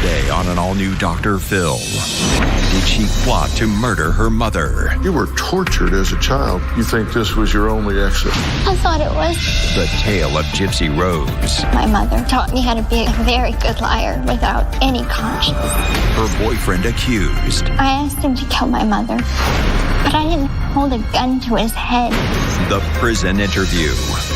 Today on an all-new Dr. Phil. Did she plot to murder her mother? You were tortured as a child. You think this was your only exit? I thought it was. The tale of Gypsy Rose. My mother taught me how to be a very good liar without any conscience. Her boyfriend accused. I asked him to kill my mother, but I didn't hold a gun to his head. The prison interview.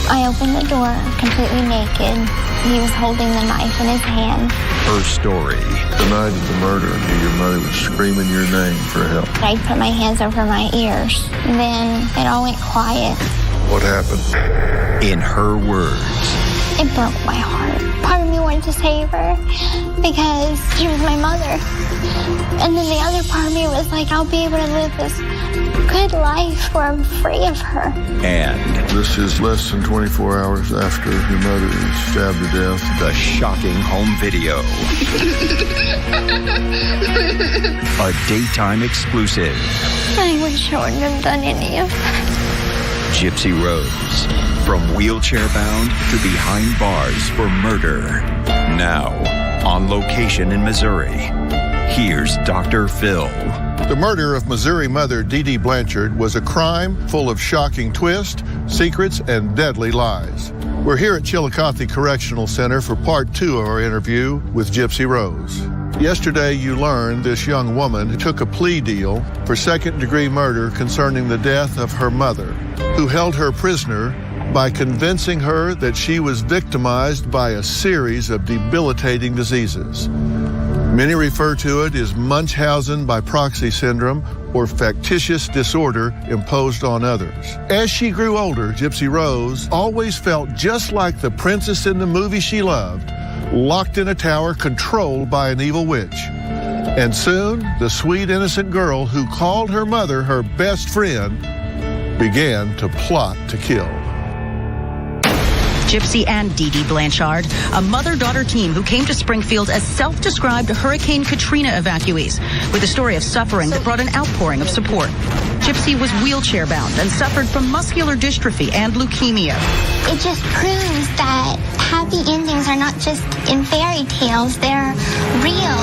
I opened the door completely naked. He was holding the knife in his hand. Her story. The night of the murder, your mother was screaming your name for help. I put my hands over my ears. Then it all went quiet. What happened? In her words. It broke my heart. Part of me wanted to save her because she was my mother. And then the other part of me was like, I'll be able to live this good life where I'm free of her. And this is less than 24 hours after your mother was stabbed to death. The shocking home video. A daytime exclusive. I wish I wouldn't have done any of that. Gypsy Rose. From wheelchair-bound to behind bars for murder. Now, on location in Missouri. Here's Dr. Phil. The murder of Missouri mother Dee Dee Blanchard was a crime full of shocking twists, secrets, and deadly lies. We're here at Chillicothe Correctional Center for part 2 of our interview with Gypsy Rose. Yesterday, you learned this young woman took a plea deal for second-degree murder concerning the death of her mother, who held her prisoner by convincing her that she was victimized by a series of debilitating diseases. Many refer to it as Munchausen by proxy syndrome or factitious disorder imposed on others. As she grew older, Gypsy Rose always felt just like the princess in the movie she loved, locked in a tower controlled by an evil witch. And soon, the sweet, innocent girl who called her mother her best friend began to plot to kill. Gypsy and Dee Dee Blanchard, a mother-daughter team who came to Springfield as self-described Hurricane Katrina evacuees, with a story of suffering that brought an outpouring of support. Gypsy was wheelchair-bound and suffered from muscular dystrophy and leukemia. It just proves that happy endings are not just in fairy tales, they're real.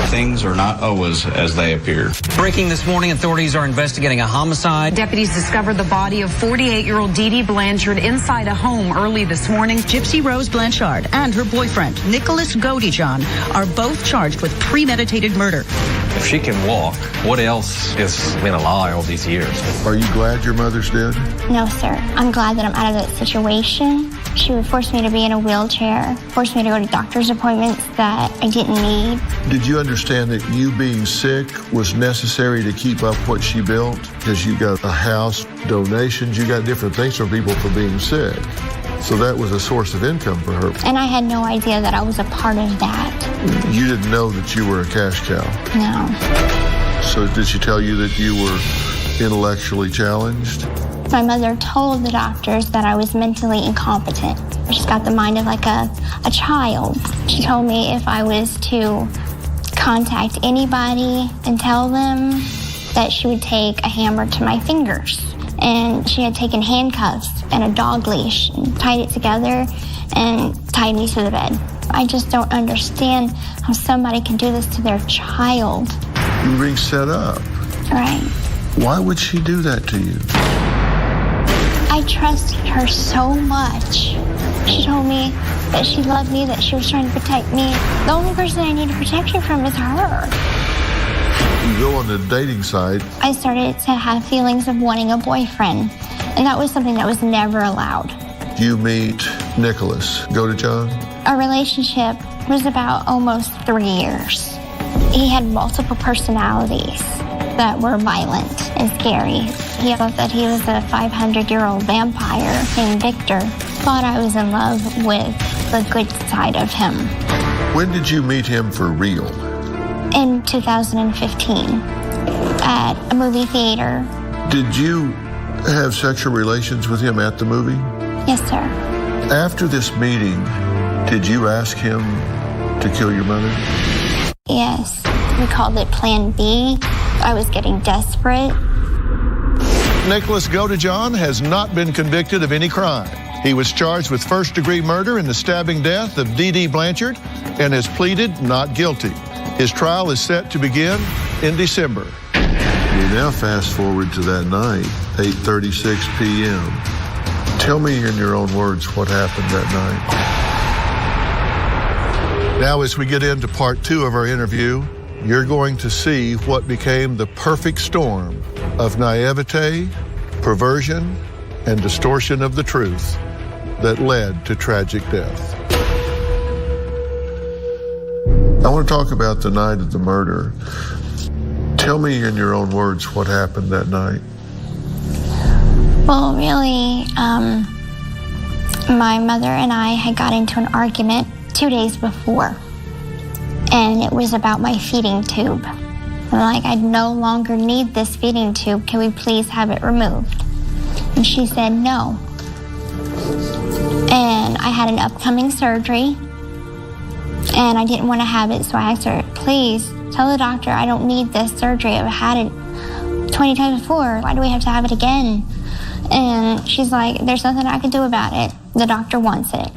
Things are not always as they appear. Breaking this morning, authorities are investigating a homicide. Deputies discovered the body of 48-year-old Dee Dee Blanchard inside a home early this morning. Gypsy Rose Blanchard and her boyfriend, Nicholas Godijon, are both charged with premeditated murder. If she can walk, what else has been a lie all these years? Are you glad your mother's dead? No, sir. I'm glad that I'm out of that situation. She would force me to be in a wheelchair, force me to go to doctor's appointments that I didn't need. Did you understand that you being sick was necessary to keep up what she built? Because you got a house, donations, you got different things from people for being sick. So that was a source of income for her. And I had no idea that I was a part of that. You didn't know that you were a cash cow? No. So did she tell you that you were intellectually challenged? My mother told the doctors that I was mentally incompetent. She's got the mind of like a child. She told me if I was to contact anybody and tell them that she would take a hammer to my fingers. And she had taken handcuffs and a dog leash and tied it together and tied me to the bed. I just don't understand how somebody can do this to their child. You were being set up. Right. Why would she do that to you? I trusted her so much. She told me that she loved me, that she was trying to protect me. The only person I need protection from is her. You go on the dating site. I started to have feelings of wanting a boyfriend, and that was something that was never allowed. You meet Nicholas Godijon. Our relationship was about almost 3 years. He had multiple personalities that were violent and scary. He thought that he was a 500-year-old vampire named Victor. Thought I was in love with the good side of him. When did you meet him for real? In 2015 at a movie theater. Did you have sexual relations with him at the movie? Yes, sir. After this meeting, did you ask him to kill your mother? Yes. We called it Plan B. I was getting desperate. Nicholas Godijon has not been convicted of any crime. He was charged with first-degree murder in the stabbing death of Dee Dee Blanchard and has pleaded not guilty. His trial is set to begin in December. We now fast forward to that night, 8:36 p.m. Tell me in your own words what happened that night. Now, as we get into part 2 of our interview, you're going to see what became the perfect storm of naivete, perversion, and distortion of the truth that led to tragic death. I want to talk about the night of the murder. Tell me in your own words what happened that night. Well, really, my mother and I had got into an argument 2 days before, and it was about my feeding tube. I'm like, I no longer need this feeding tube. Can we please have it removed? And she said no. And I had an upcoming surgery, and I didn't want to have it, so I asked her, please tell the doctor I don't need this surgery. I've had it 20 times before. Why do we have to have it again? And she's like, there's nothing I can do about it. The doctor wants it.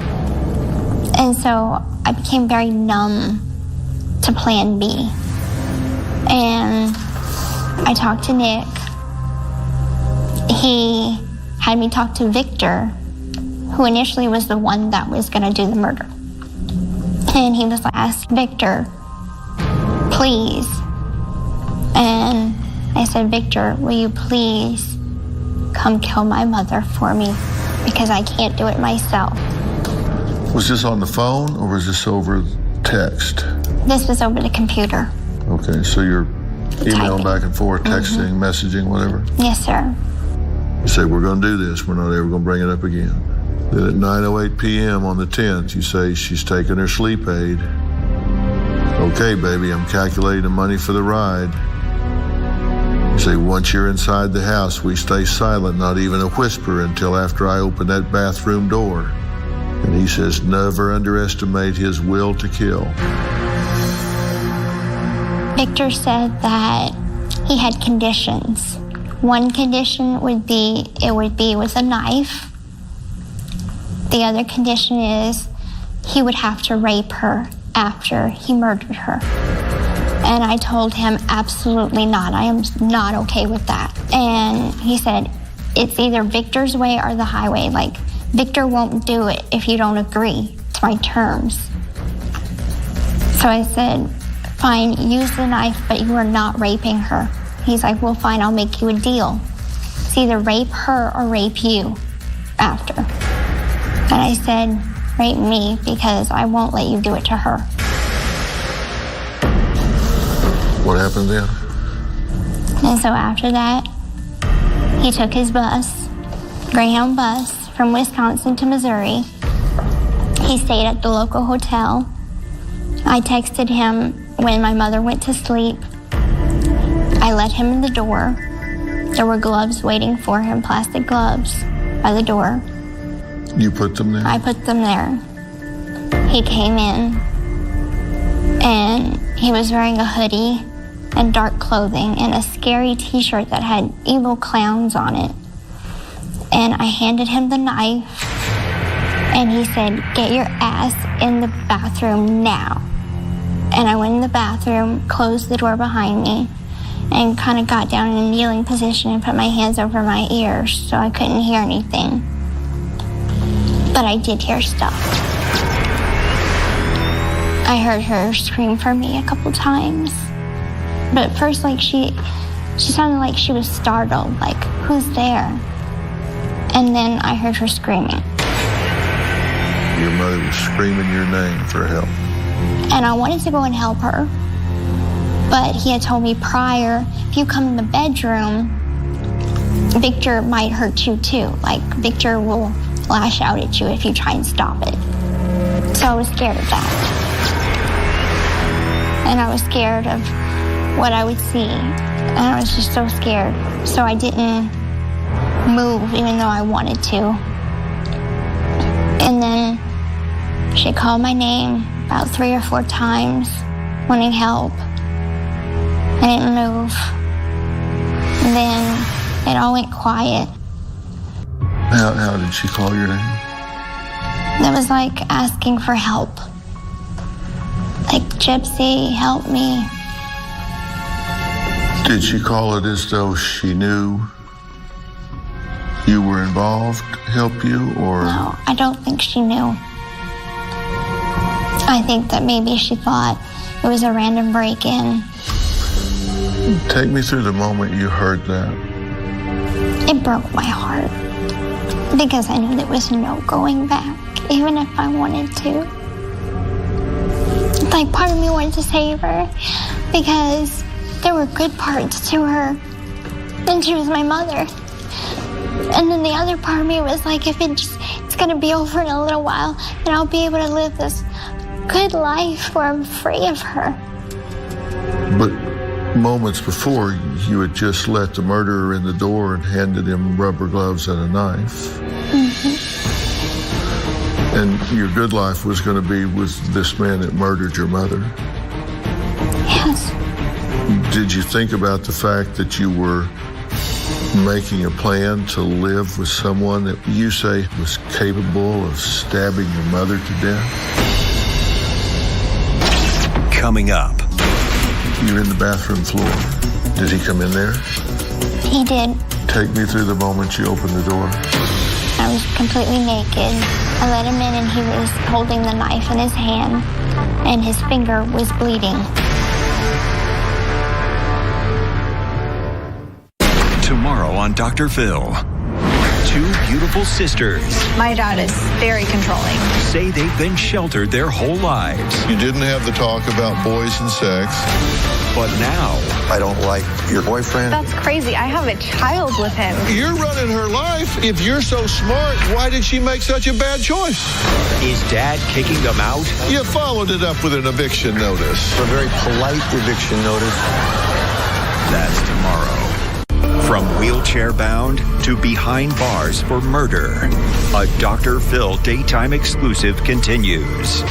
And so I became very numb to Plan B. And I talked to Nick. He had me talk to Victor, who initially was the one that was going to do the murder. And he was like, ask Victor, please. And I said, Victor, will you please come kill my mother for me? Because I can't do it myself. Was this on the phone or was this over text? This was over the computer. Okay, so you're emailing back and forth, texting, messaging, whatever? Yes, sir. You say, we're going to do this. We're not ever going to bring it up again. Then at 9:08 p.m. on the 10th, you say she's taking her sleep aid. Okay, baby, I'm calculating the money for the ride. You say, once you're inside the house, we stay silent, not even a whisper, until after I open that bathroom door. And he says, never underestimate his will to kill. Victor said that he had conditions. One condition would be, it would be with a knife. The other condition is he would have to rape her after he murdered her. And I told him, absolutely not. I am not okay with that. And he said, it's either Victor's way or the highway. Like, Victor won't do it if you don't agree to my terms. So I said, fine, use the knife, but you are not raping her. He's like, well, fine, I'll make you a deal. It's either rape her or rape you after. And I said, rape me, because I won't let you do it to her. What happened then? And so after that, he took his bus, Greyhound bus, from Wisconsin to Missouri. He stayed at the local hotel. I texted him when my mother went to sleep. I let him in the door. There were gloves waiting for him, plastic gloves, by the door. You put them there? I put them there. He came in, and he was wearing a hoodie and dark clothing and a scary t-shirt that had evil clowns on it. And I handed him the knife, and he said, get your ass in the bathroom now. And I went in the bathroom, closed the door behind me, and kind of got down in a kneeling position and put my hands over my ears so I couldn't hear anything. But I did hear stuff. I heard her scream for me a couple times. But at first, like, she sounded like she was startled, like, who's there? And then I heard her screaming. Your mother was screaming your name for help. And I wanted to go and help her. But he had told me prior, if you come in the bedroom, Victor might hurt you too. Like, Victor will lash out at you if you try and stop it. So I was scared of that. And I was scared of what I would see. And I was just so scared. So I didn't move even though I wanted to. And then she called my name about 3 or 4 times, wanting help. I didn't move. And then it all went quiet. How did she call your name? That was like asking for help. Like, Gypsy, help me. Did she call it as though she knew you were involved, help you, or? No, I don't think she knew. I think that maybe she thought it was a random break-in. Take me through the moment you heard that. It broke my heart because I knew there was no going back, even if I wanted to. Like, part of me wanted to save her because there were good parts to her, and she was my mother. And then the other part of me was like, if it's gonna be over in a little while, and I'll be able to live this good life where I'm free of her. But moments before, you had just let the murderer in the door and handed him rubber gloves and a knife. Mm-hmm. And your good life was going to be with this man that murdered your mother. Yes. Did you think about the fact that you were making a plan to live with someone that you say was capable of stabbing your mother to death? Coming up. You're in the bathroom floor. Did he come in there? He did. Take me through the moment you opened the door. I was completely naked. I let him in and he was holding the knife in his hand and his finger was bleeding. Tomorrow on Dr. Phil. Two beautiful sisters My dad is very controlling. say they've been sheltered their whole lives. You didn't have the talk about boys and sex. But now, I don't like your boyfriend. That's crazy. I have a child with him. You're running her life. If you're so smart, why did she make such a bad choice? is Dad kicking them out? You followed it up with an eviction notice. A very polite eviction notice. That's tomorrow. From wheelchair-bound to behind bars for murder, a Dr. Phil daytime exclusive continues.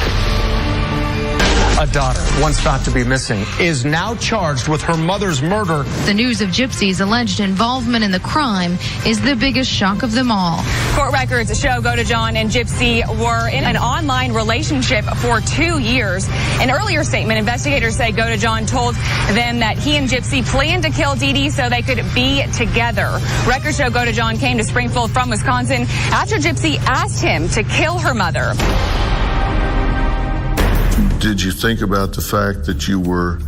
A daughter, once thought to be missing, is now charged with her mother's murder. The news of Gypsy's alleged involvement in the crime is the biggest shock of them all. Court records show Goda John and Gypsy were in an online relationship for 2 years. An earlier statement, investigators say Goda John told them that he and Gypsy planned to kill Dee Dee so they could be together. Records show Goda John came to Springfield from Wisconsin after Gypsy asked him to kill her mother. Did you think about the fact that you were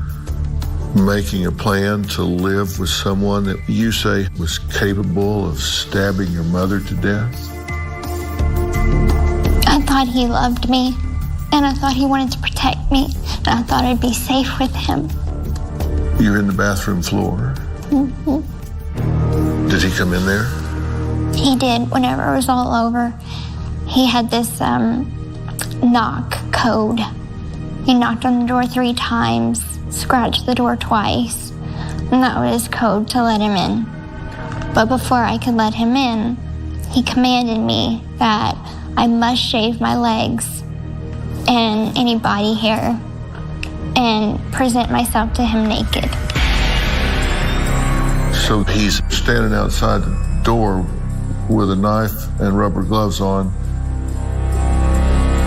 making a plan to live with someone that you say was capable of stabbing your mother to death? I thought he loved me, and I thought he wanted to protect me, and I thought I'd be safe with him. You're in the bathroom floor. Mm-hmm. Did he come in there? He did. Whenever it was all over, he had this knock code. He knocked on the door 3 times, scratched the door twice, and that was his code to let him in. But before I could let him in, he commanded me that I must shave my legs and any body hair and present myself to him naked. So he's standing outside the door with a knife and rubber gloves on,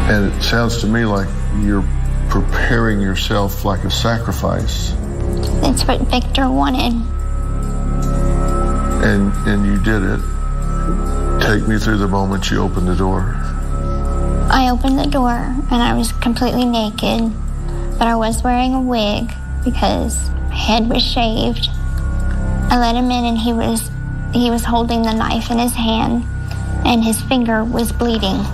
and it sounds to me like you're preparing yourself like a sacrifice. It's what Victor wanted. And you did it. Take me through the moment you opened the door. I opened the door and I was completely naked, but I was wearing a wig because my head was shaved. I let him in and he was holding the knife in his hand and his finger was bleeding.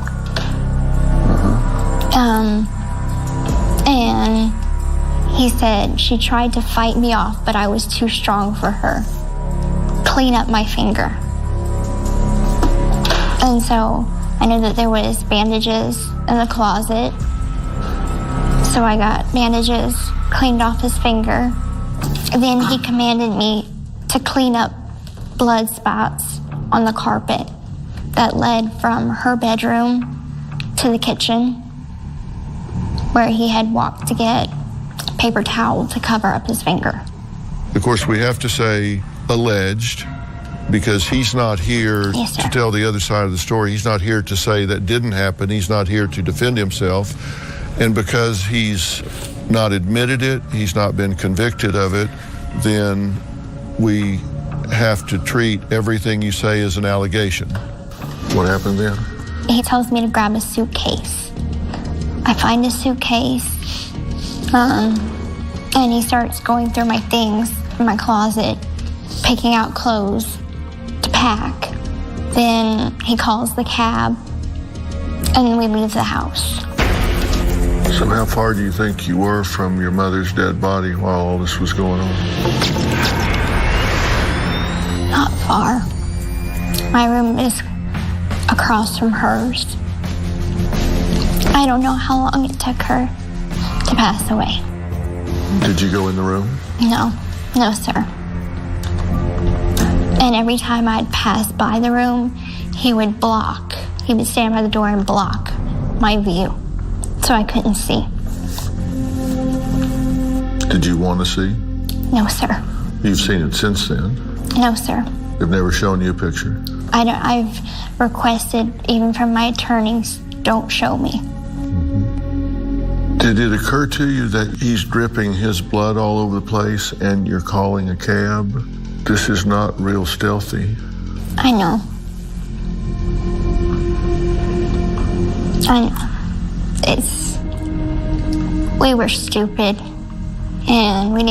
And he said she tried to fight me off, but I was too strong for her. Clean up my finger. And so I knew that there was bandages in the closet. So I got bandages, cleaned off his finger. And then he commanded me to clean up blood spots on the carpet that led from her bedroom to the kitchen, where he had walked to get paper towel to cover up his finger. Of course, we have to say alleged, because he's not here Yes, sir. to tell the other side of the story. He's not here to say that didn't happen. He's not here to defend himself. And because he's not admitted it, he's not been convicted of it, then we have to treat everything you say as an allegation. What happened then? He tells me to grab a suitcase. I find a suitcase, and he starts going through my things in my closet, picking out clothes to pack. Then he calls the cab, and then we leave the house. So how far do you think you were from your mother's dead body while all this was going on? Not far. My room is across from hers. I don't know how long it took her to pass away. Did you go in the room? No, sir. And every time I'd pass by the room, he would stand by the door and block my view, so I couldn't see. Did you want to see? No, sir. You've seen it since then? No, sir. They've never shown you a picture? I've requested, even from my attorneys, don't show me. Did it occur to you that he's dripping his blood all over the place and you're calling a cab? This is not real stealthy. I know. We were stupid, and we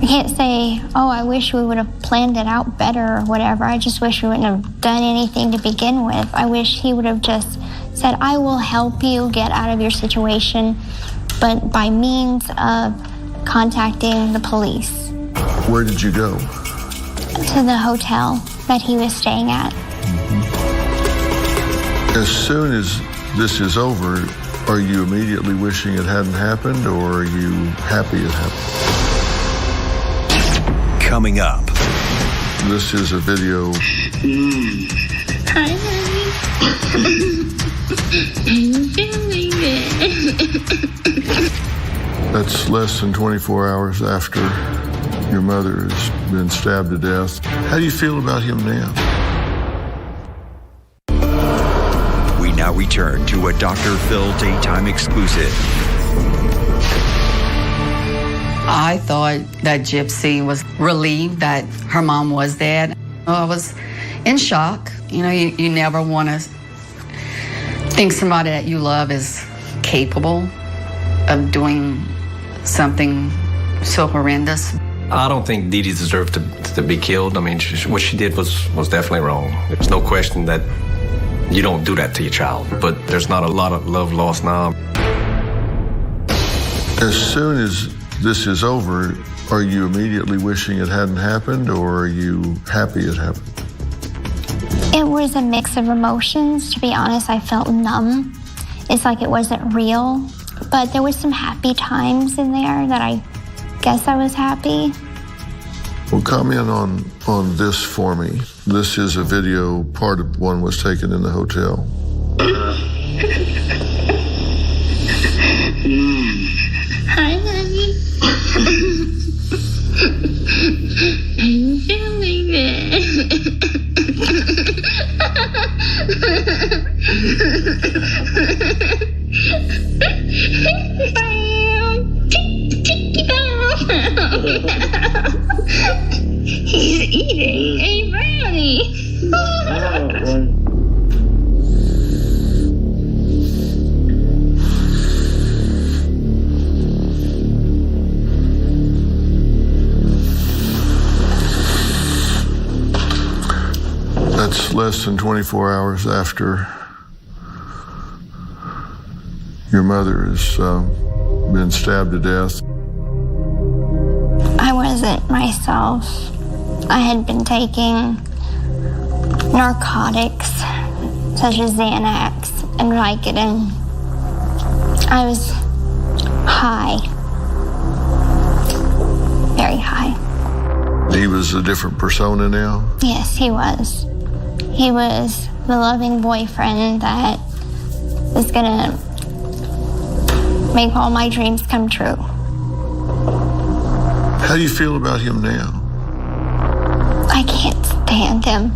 can't say, oh, I wish we would have planned it out better or whatever. I just wish we wouldn't have done anything to begin with. I wish he would have just said, I will help you get out of your situation, but by means of contacting the police. Where did you go? To the hotel that he was staying at. As soon as this is over, are you immediately wishing it hadn't happened, or are you happy it happened? Coming up. This is a video. Hi, honey. I'm feeling it. That's less than 24 hours after your mother has been stabbed to death. How do you feel about him now? We now return to a Dr. Phil Daytime exclusive. I thought that Gypsy was relieved that her mom was dead. I was in shock. You never want to think somebody that you love is capable of doing something so horrendous. I don't think Dee Dee deserved to be killed. I mean, what she did was definitely wrong. There's no question that you don't do that to your child, but there's not a lot of love lost now. As soon as this is over, are you immediately wishing it hadn't happened, or are you happy it happened? It was a mix of emotions. To be honest, I felt numb. It's like it wasn't real, but there was some happy times in there that I guess I was happy. Well, comment on this for me. This is a video, part of one was taken in the hotel. Hi, honey. I'm feeling it. He's eating a brownie. That's less than 24 hours after your mother has been stabbed to death. I wasn't myself. I had been taking narcotics such as Xanax and Vicodin. I was high, very high. He was a different persona now? Yes, he was. He was the loving boyfriend that is gonna make all my dreams come true. How do you feel about him now? I can't stand him.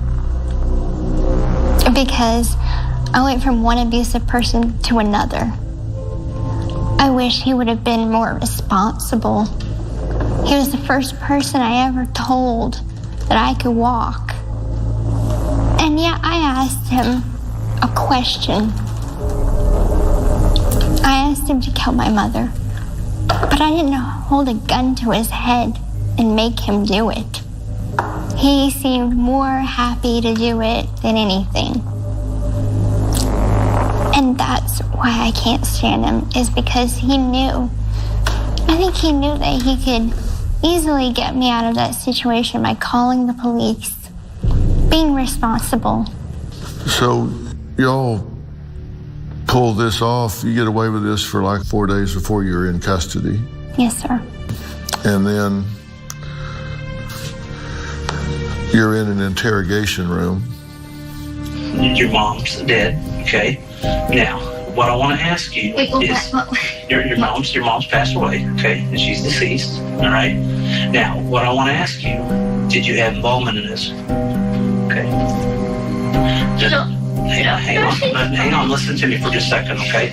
Because I went from one abusive person to another. I wish he would have been more responsible. He was the first person I ever told that I could walk. And yet I asked him a question. I asked him to kill my mother, but I didn't hold a gun to his head and make him do it. He seemed more happy to do it than anything. And that's why I can't stand him, is because he knew. I think he knew that he could easily get me out of that situation by calling the police, being responsible. So y'all pull this off, you get away with this for like 4 days before you're in custody. Yes, sir. And then you're in an interrogation room. Your mom's dead, okay? Now, what I want to ask you is, your mom's passed away, okay? And she's deceased, all right? Now, what I want to ask you, did you have involvement in this? Okay? Hang on, listen to me for just a second, okay?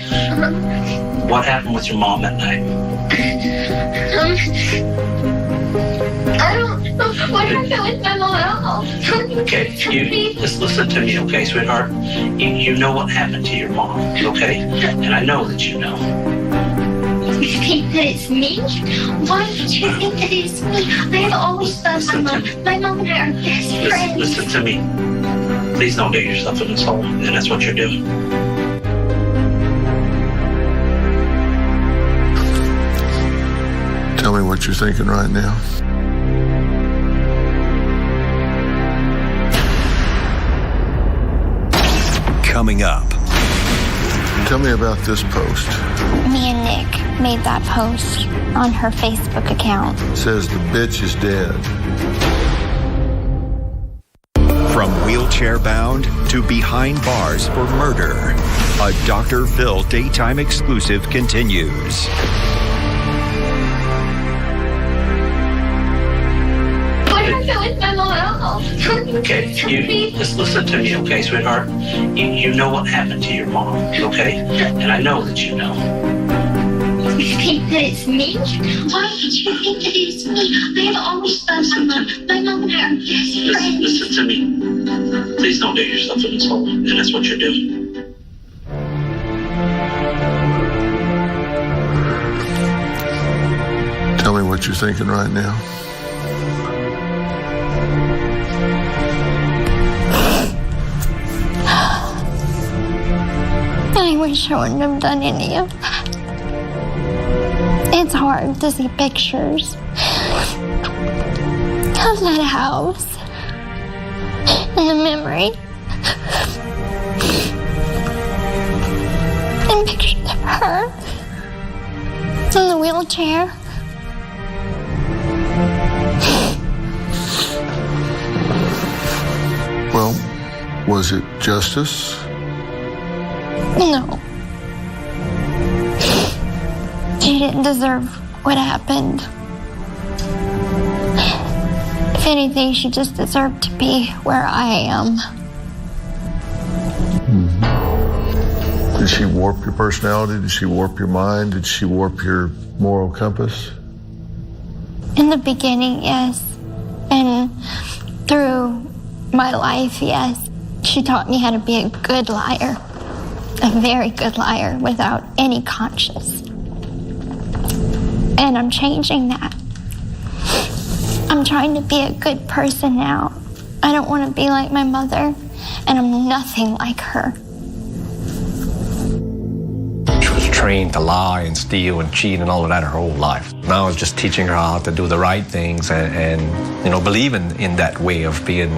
What happened with your mom that night? I don't know what happened with my mom at all. Okay, you just listen to me, okay, sweetheart? You know what happened to your mom, okay? And I know that you know. You think that it's me? Why did you think that it's me? I have always loved my mom. My mom and I are best friends. Listen to me. Please don't get yourself in this hole, and that's what you're doing. Tell me what you're thinking right now. Coming up. Tell me about this post. Me and Nick made that post on her Facebook account. It says the bitch is dead. From wheelchair bound to behind bars for murder, a Dr. Phil daytime exclusive continues. With my mom at all. Okay, you just listen to me, okay, sweetheart? You know what happened to your mom, okay? And I know that you know. You think that it's me? Why did you think that it's me? I have always loved my mom. My mom and I are best friends. Listen to me. Please don't get yourself in this hole, and that's what you're doing. Tell me what you're thinking right now. I wish I wouldn't have done any of that. It's hard to see pictures of that house and the memory. And pictures of her in the wheelchair. Well, was it justice? No. She didn't deserve what happened. If anything, she just deserved to be where I am. Mm-hmm. Did she warp your personality? Did she warp your mind? Did she warp your moral compass? In the beginning, yes. And through my life, yes. She taught me how to be a good liar. A very good liar without any conscience. And I'm changing that. I'm trying to be a good person now. I don't want to be like my mother, and I'm nothing like her. She was trained to lie and steal and cheat and all of that her whole life. Now it's just teaching her how to do the right things and believing in that way of being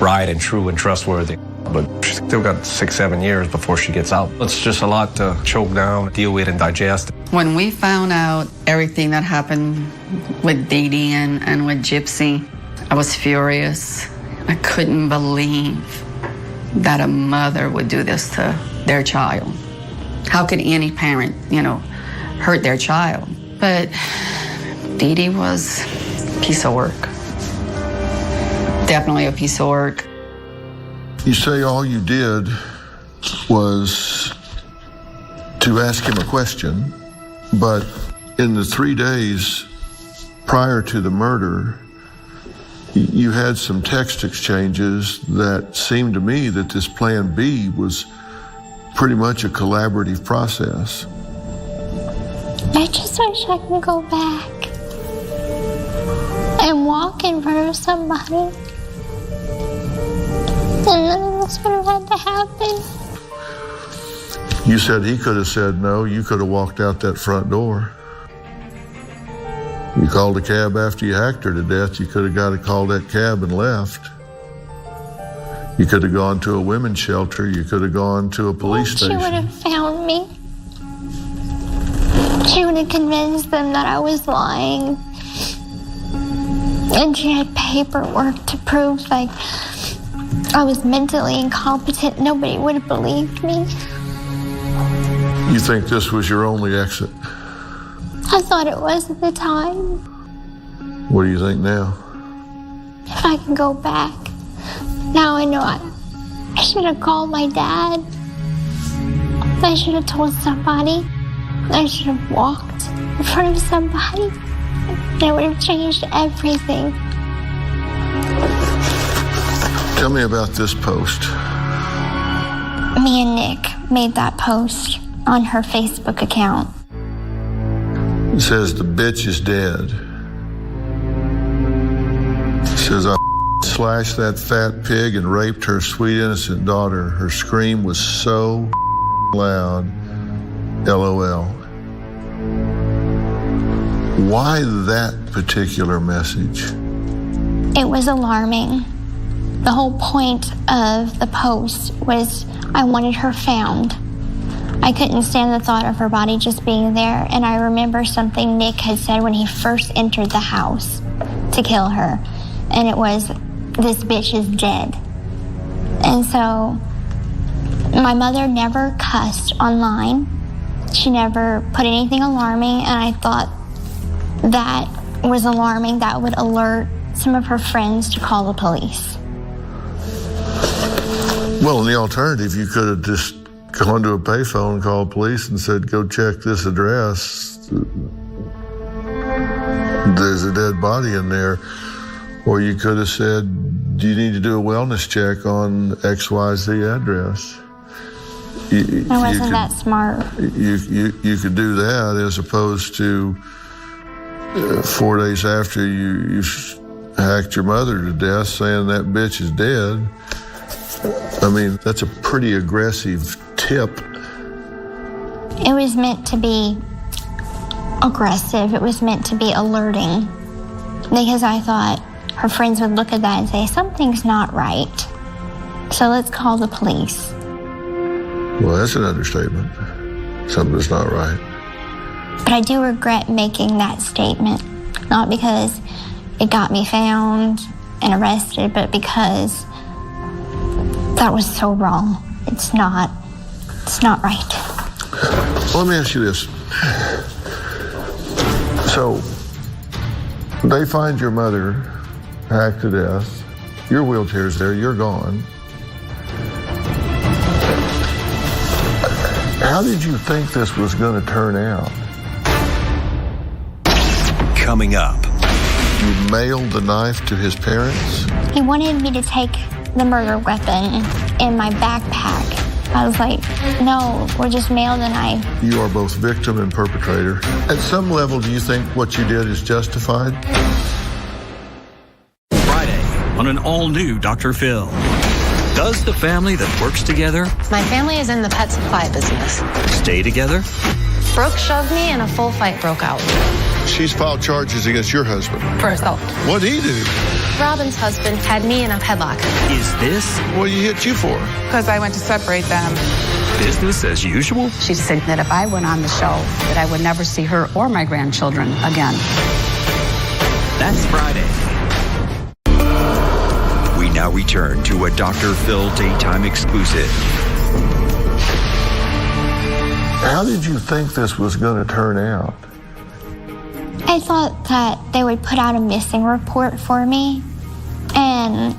right and true and trustworthy. But she's still got 6-7 years before she gets out. It's just a lot to choke down, deal with, and digest. When we found out everything that happened with Dee Dee and with Gypsy, I was furious. I couldn't believe that a mother would do this to their child. How could any parent, hurt their child? But Dee Dee was a piece of work. definitely a piece of work. You say all you did was to ask him a question, but in the 3 days prior to the murder, you had some text exchanges that seemed to me that this Plan B was pretty much a collaborative process. I just wish I could go back and walk in front of somebody, and none of this would have had to happen. You said he could have said no. You could have walked out that front door. You called a cab after you hacked her to death. You could have got to call that cab and left. You could have gone to a women's shelter. You could have gone to a police station. She would have found me. She would have convinced them that I was lying. And she had paperwork to prove, like, I was mentally incompetent. Nobody would have believed me. You think this was your only exit? I thought it was at the time. What do you think now? If I can go back. Now I know I should have called my dad. I should have told somebody. I should have walked in front of somebody. That would have changed everything. Tell me about this post. Me and Nick made that post on her Facebook account. It says, the bitch is dead. It says, I slashed that fat pig and raped her sweet innocent daughter. Her scream was so loud. LOL. Why that particular message? It was alarming. The whole point of the post was I wanted her found. I couldn't stand the thought of her body just being there, and I remember something Nick had said when he first entered the house to kill her, and it was, this bitch is dead. And so my mother never cussed online. She never put anything alarming, and I thought that was alarming. That would alert some of her friends to call the police. Well, in the alternative, you could have just gone to a payphone, called police, and said, go check this address. There's a dead body in there. Or you could have said, do you need to do a wellness check on XYZ address? I wasn't that smart. You could do that as opposed to 4 days after you hacked your mother to death saying that bitch is dead. I mean, that's a pretty aggressive tip. It was meant to be aggressive. It was meant to be alerting, because I thought her friends would look at that and say, something's not right. So let's call the police. Well, that's an understatement. Something's not right. But I do regret making that statement, not because it got me found and arrested, but because that was so wrong. It's not right. Well, let me ask you this. So, they find your mother hacked to death. Your wheelchair's there, you're gone. How did you think this was going to turn out? Coming up. You mailed the knife to his parents? He wanted me to take the murder weapon in my backpack. I was like, no, we'll just mail the knife. You are both victim and perpetrator. At some level, do you think what you did is justified? Friday on an all-new Dr. Phil. Does the family that works together My family is in the pet supply business. stay together? Brooke shoved me and a full fight broke out. She's filed charges against your husband. For assault. What'd he do? Robin's husband had me in a headlock. Is this what he hit you for? Because I went to separate them. Business as usual? She said that if I went on the show, that I would never see her or my grandchildren again. That's Friday. We now return to a Dr. Phil daytime exclusive. How did you think this was going to turn out? I thought that they would put out a missing report for me, and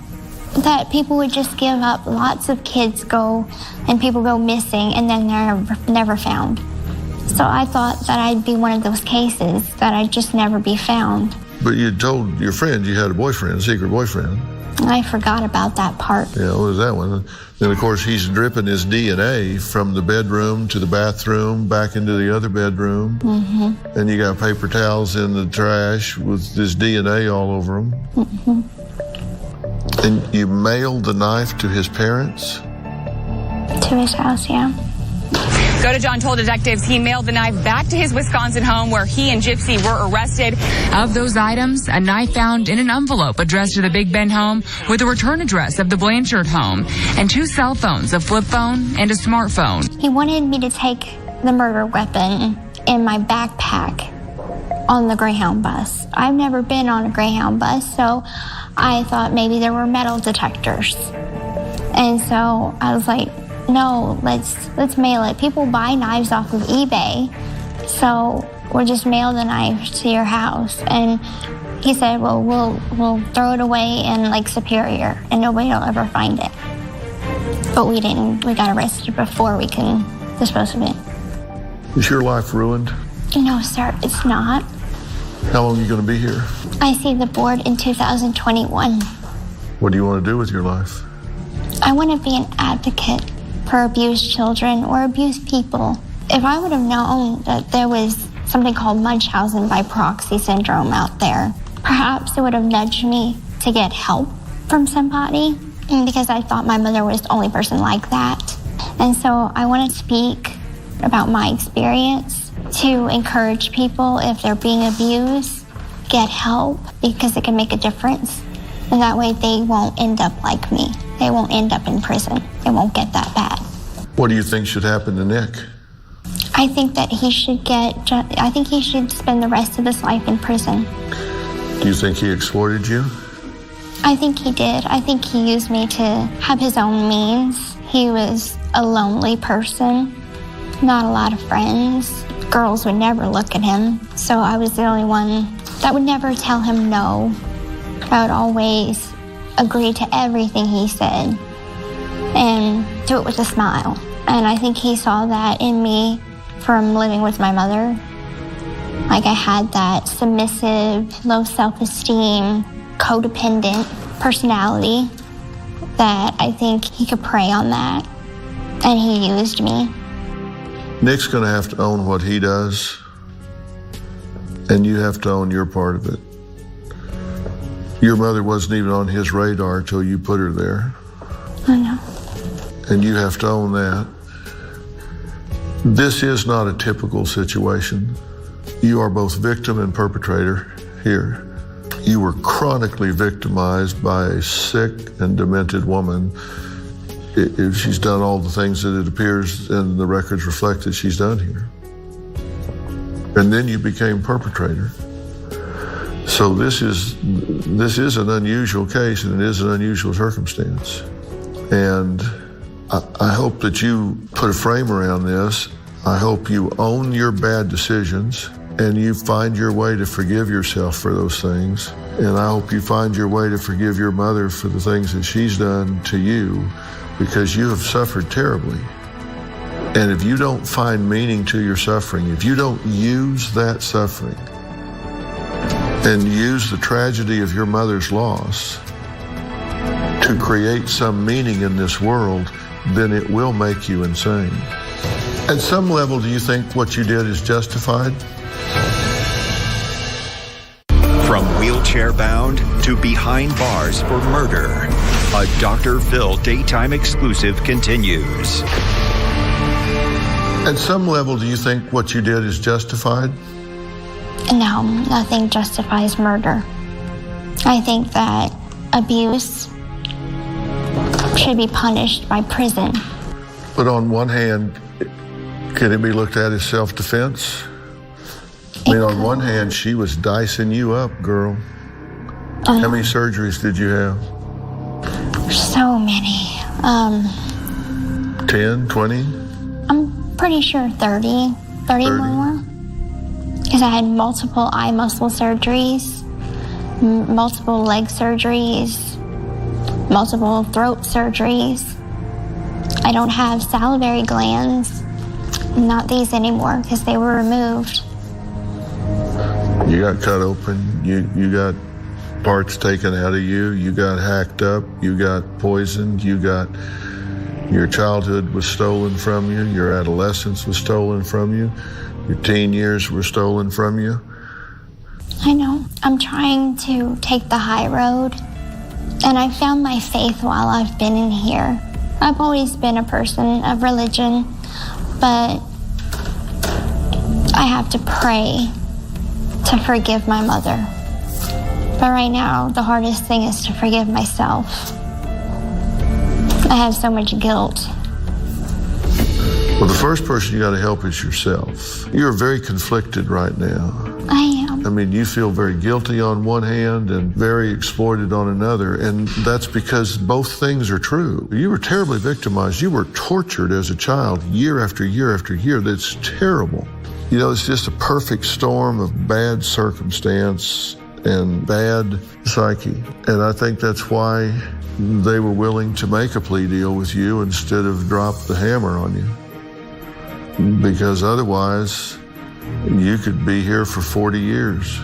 that people would just give up. Lots of kids go, and people go missing, and then they're never found. So I thought that I'd be one of those cases, that I'd just never be found. But you told your friend you had a boyfriend, a secret boyfriend. I forgot about that part. Yeah, what was that one? Then, of course, he's dripping his DNA from the bedroom to the bathroom, back into the other bedroom. Mm-hmm. And you got paper towels in the trash with his DNA all over them. Mm-hmm. And you mailed the knife to his parents? To his house, yeah. Go to John told detectives he mailed the knife back to his Wisconsin home where he and Gypsy were arrested. Of those items, a knife found in an envelope addressed to the Big Bend home with a return address of the Blanchard home, and 2 cell phones, a flip phone and a smartphone. He wanted me to take the murder weapon in my backpack on the Greyhound bus. I've never been on a Greyhound bus, so I thought maybe there were metal detectors. And so I was like, no, let's mail it. People buy knives off of eBay, so we'll just mail the knife to your house. And he said, well, we'll throw it away in Lake Superior, and nobody will ever find it. But we didn't. We got arrested before we can dispose of it. Is your life ruined? No, sir, it's not. How long are you going to be here? I see the board in 2021. What do you want to do with your life? I want to be an advocate for abused children or abused people. If I would have known that there was something called Munchausen by proxy syndrome out there, perhaps it would have nudged me to get help from somebody, because I thought my mother was the only person like that. And so I want to speak about my experience to encourage people, if they're being abused, get help, because it can make a difference. And that way they won't end up like me. They won't end up in prison. It won't get that bad. What do you think should happen to Nick? I think that he should spend the rest of his life in prison. Do you think he exploited you? I think he did. I think he used me to have his own means. He was a lonely person, not a lot of friends. Girls would never look at him, so I was the only one that would never tell him no. I would always agree to everything he said and do it with a smile. And I think he saw that in me from living with my mother. Like, I had that submissive, low self-esteem, codependent personality that I think he could prey on that, and he used me. Nick's going to have to own what he does, and you have to own your part of it. Your mother wasn't even on his radar till you put her there. I know. And you have to own that. This is not a typical situation. You are both victim and perpetrator here. You were chronically victimized by a sick and demented woman. If she's done all the things that it appears and the records reflect that she's done here. And then you became perpetrator. So this is an unusual case, and it is an unusual circumstance. And I hope that you put a frame around this. I hope you own your bad decisions and you find your way to forgive yourself for those things. And I hope you find your way to forgive your mother for the things that she's done to you, because you have suffered terribly. And if you don't find meaning to your suffering, if you don't use that suffering and use the tragedy of your mother's loss to create some meaning in this world, then it will make you insane. At some level, do you think what you did is justified? From wheelchair-bound to behind bars for murder, a Dr. Phil daytime exclusive continues. At some level, do you think what you did is justified? No, nothing justifies murder. I think that abuse should be punished by prison. But on one hand, can it be looked at as self-defense? I mean, on one hand, she was dicing you up, girl. How many surgeries did you have? So many. 10, 20? I'm pretty sure 30 more. Because I had multiple eye muscle surgeries, multiple leg surgeries, multiple throat surgeries. I don't have salivary glands, not these anymore because they were removed. You got cut open, you got parts taken out of you, you got hacked up, you got poisoned, your childhood was stolen from you, your adolescence was stolen from you, your teen years were stolen from you. I know. I'm trying to take the high road, and I found my faith while I've been in here. I've always been a person of religion, but I have to pray to forgive my mother. But right now, the hardest thing is to forgive myself. I have so much guilt. Well, the first person you got to help is yourself. You're very conflicted right now. I am. I mean, you feel very guilty on one hand and very exploited on another, and that's because both things are true. You were terribly victimized. You were tortured as a child year after year after year. That's terrible. You know, it's just a perfect storm of bad circumstance and bad psyche. And I think that's why they were willing to make a plea deal with you instead of drop the hammer on you. Because otherwise, you could be here for 40 years.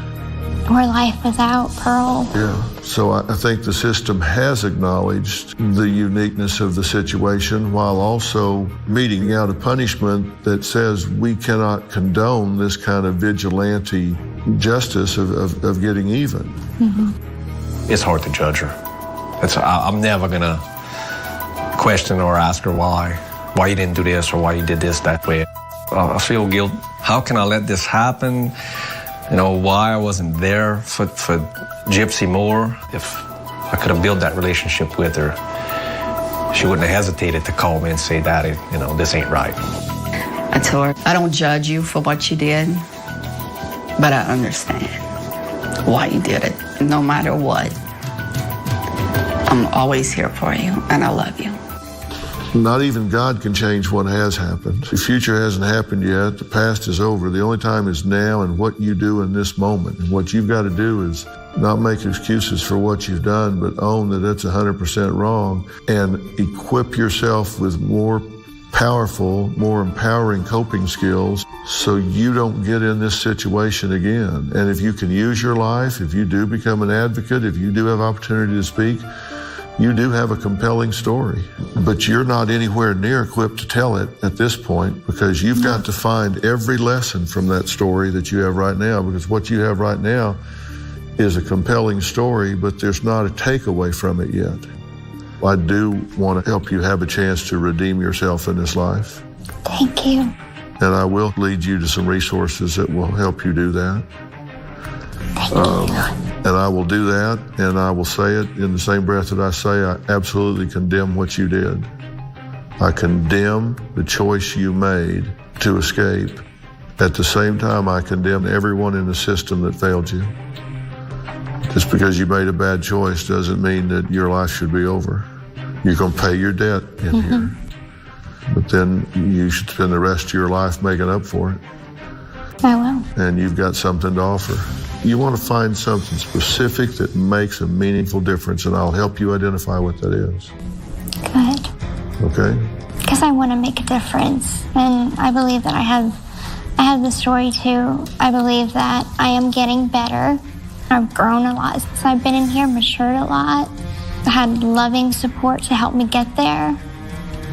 Or life without Pearl. Yeah. So I think the system has acknowledged the uniqueness of the situation while also meting out a punishment that says we cannot condone this kind of vigilante justice of getting even. Mm-hmm. It's hard to judge her. I'm never going to question or ask her why you didn't do this or why you did this that way. I feel guilt. How can I let this happen? You know, why I wasn't there for Gypsy more. If I could have built that relationship with her, she wouldn't have hesitated to call me and say, Daddy, you know, this ain't right. I told her, I don't judge you for what you did, but I understand why you did it. No matter what, I'm always here for you, and I love you. Not even God can change what has happened. The future hasn't happened yet. The past is over. The only time is now and what you do in this moment. And what you've got to do is not make excuses for what you've done, but own that it's 100% wrong and equip yourself with more powerful, more empowering coping skills so you don't get in this situation again. And if you can use your life, if you do become an advocate, if you do have opportunity to speak, you do have a compelling story, but you're not anywhere near equipped to tell it at this point because you've got to find every lesson from that story that you have right now, because what you have right now is a compelling story, but there's not a takeaway from it yet. I do want to help you have a chance to redeem yourself in this life. Thank you. And I will lead you to some resources that will help you do that. And I will do that, and I will say it in the same breath that I say I absolutely condemn what you did. I condemn the choice you made to escape. At the same time, I condemn everyone in the system that failed you. Just because you made a bad choice doesn't mean that your life should be over. You're going to pay your debt in here. But then you should spend the rest of your life making up for it. I will. And you've got something to offer. You want to find something specific that makes a meaningful difference, and I'll help you identify what that is. Good. Okay? Because I want to make a difference, and I believe that I have the story too. I believe that I am getting better. I've grown a lot since I've been in here, matured a lot. I had loving support to help me get there.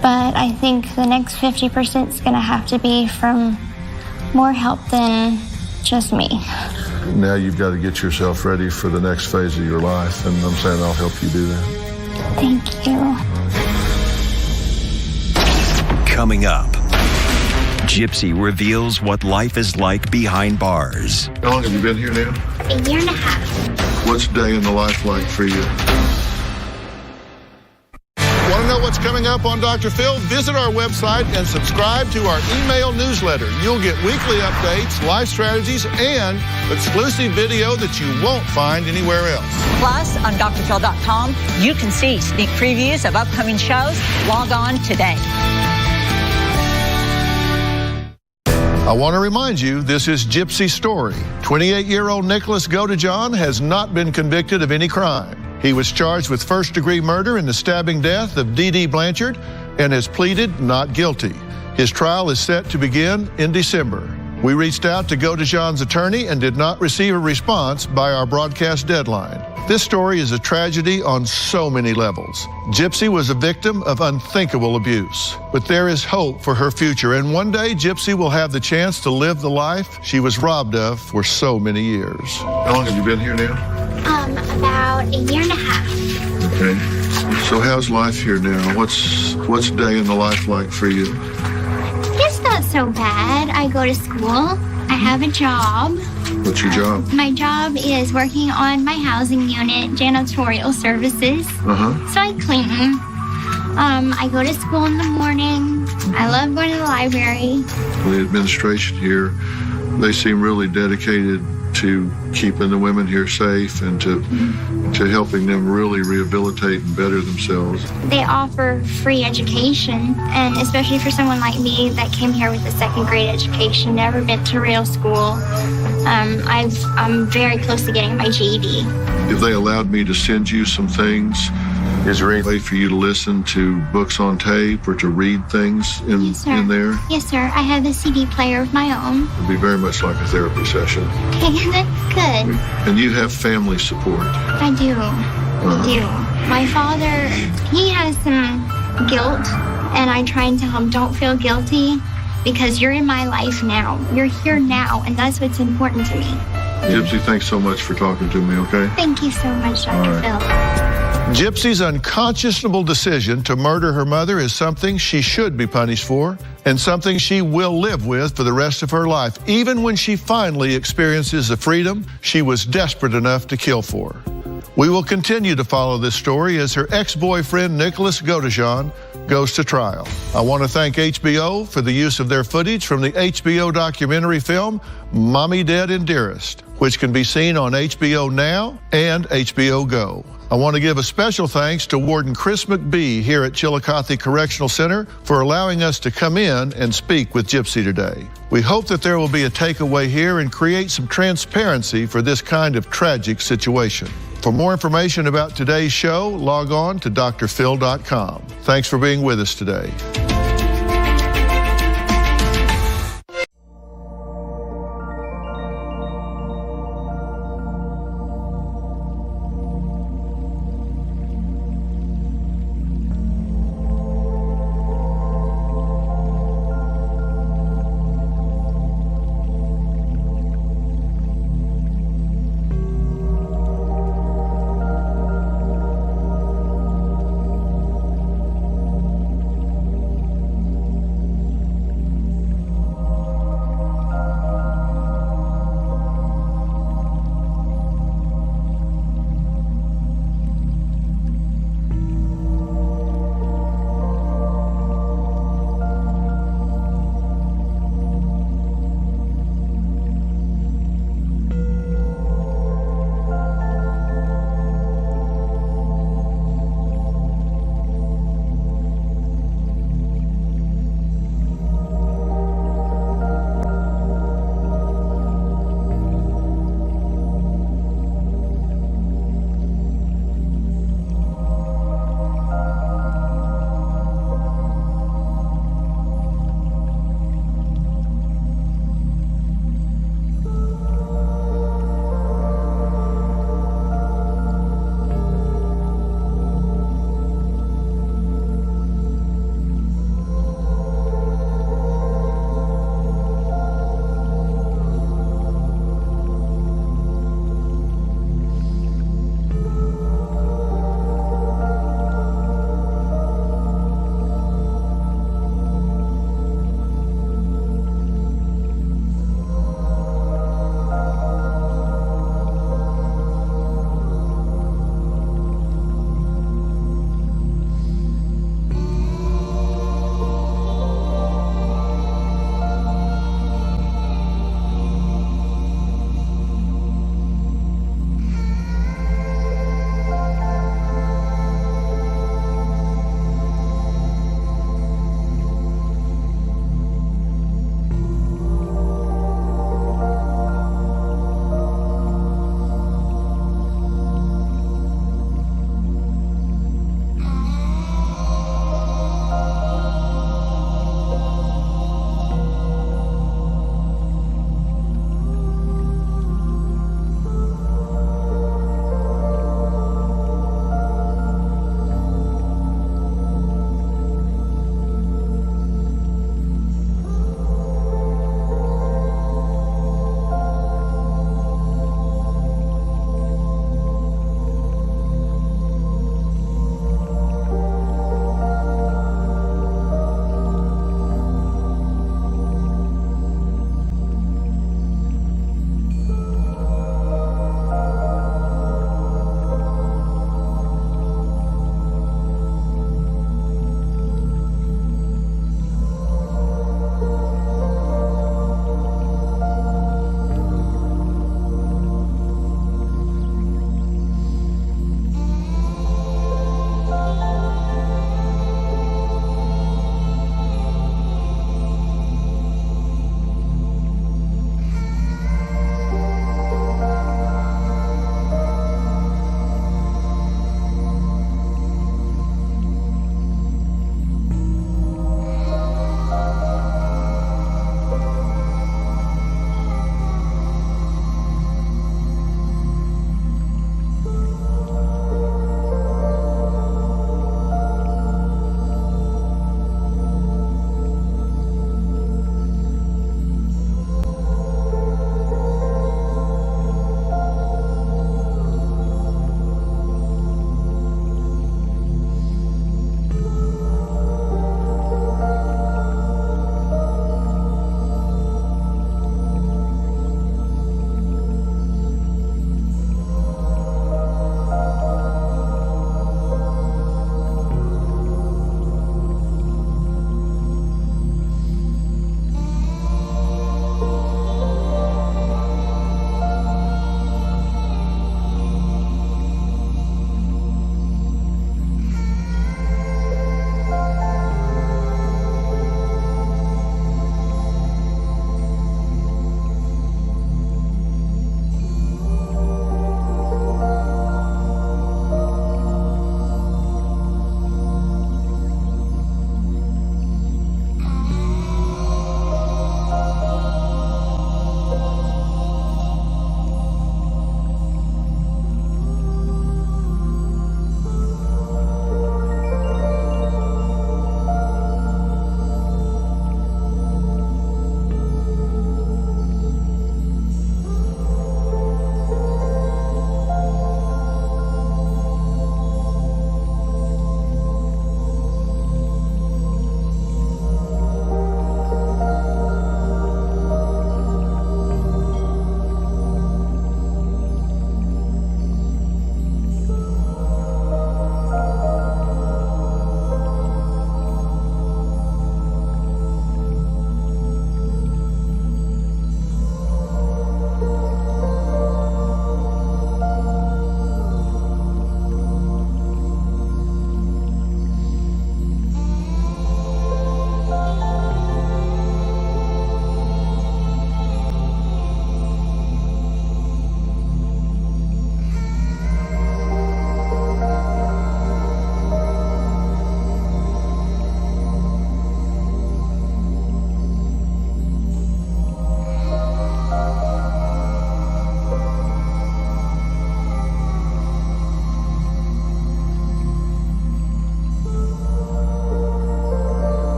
But I think the next 50% is going to have to be from more help than just me. Now you've got to get yourself ready for the next phase of your life, and I'm saying I'll help you do that. Thank you. Coming up, Gypsy reveals what life is like behind bars. How long have you been here now? A year and a half. What's a day in the life like for you? Want to know what's coming up on Dr. Phil? Visit our website and subscribe to our email newsletter. You'll get weekly updates, life strategies, and exclusive video that you won't find anywhere else. Plus, on drphil.com, you can see sneak previews of upcoming shows. Log on today. I want to remind you, this is Gypsy's story. 28-year-old Nicholas Godejohn has not been convicted of any crime. He was charged with first-degree murder in the stabbing death of Dee Dee Blanchard and has pleaded not guilty. His trial is set to begin in December. We reached out to Godejohn's attorney and did not receive a response by our broadcast deadline. This story is a tragedy on so many levels. Gypsy was a victim of unthinkable abuse, but there is hope for her future, and one day Gypsy will have the chance to live the life she was robbed of for so many years. How long have you been here now? About a year and a half. Okay. So how's life here now? What's a day in the life like for you? It's not so bad. I go to school. I have a job. What's your job? My job is working on my housing unit, janitorial services. So I clean. I go to school in the morning. I love going to the library. The administration here, they seem really dedicated to keeping the women here safe and to helping them really rehabilitate and better themselves. They offer free education, and especially for someone like me that came here with a second grade education, never been to real school. I'm very close to getting my GED. If they allowed me to send you some things, is there any way for you to listen to books on tape or to read things in there? Yes, sir. I have a CD player of my own. It'd be very much like a therapy session. Okay, that's good. And you have family support. I do. I do. My father, he has some guilt, and I try and tell him, don't feel guilty, because you're in my life now. You're here now, and that's what's important to me. Gypsy, thanks so much for talking to me, okay? Thank you so much, Dr. Phil. Gypsy's unconscionable decision to murder her mother is something she should be punished for, and something she will live with for the rest of her life, even when she finally experiences the freedom she was desperate enough to kill for. We will continue to follow this story as her ex-boyfriend, Nicholas Godejohn, goes to trial. I want to thank HBO for the use of their footage from the HBO documentary film, Mommy, Dead, and Dearest, which can be seen on HBO Now and HBO Go. I want to give a special thanks to Warden Chris McBee here at Chillicothe Correctional Center for allowing us to come in and speak with Gypsy today. We hope that there will be a takeaway here and create some transparency for this kind of tragic situation. For more information about today's show, log on to drphil.com. Thanks for being with us today.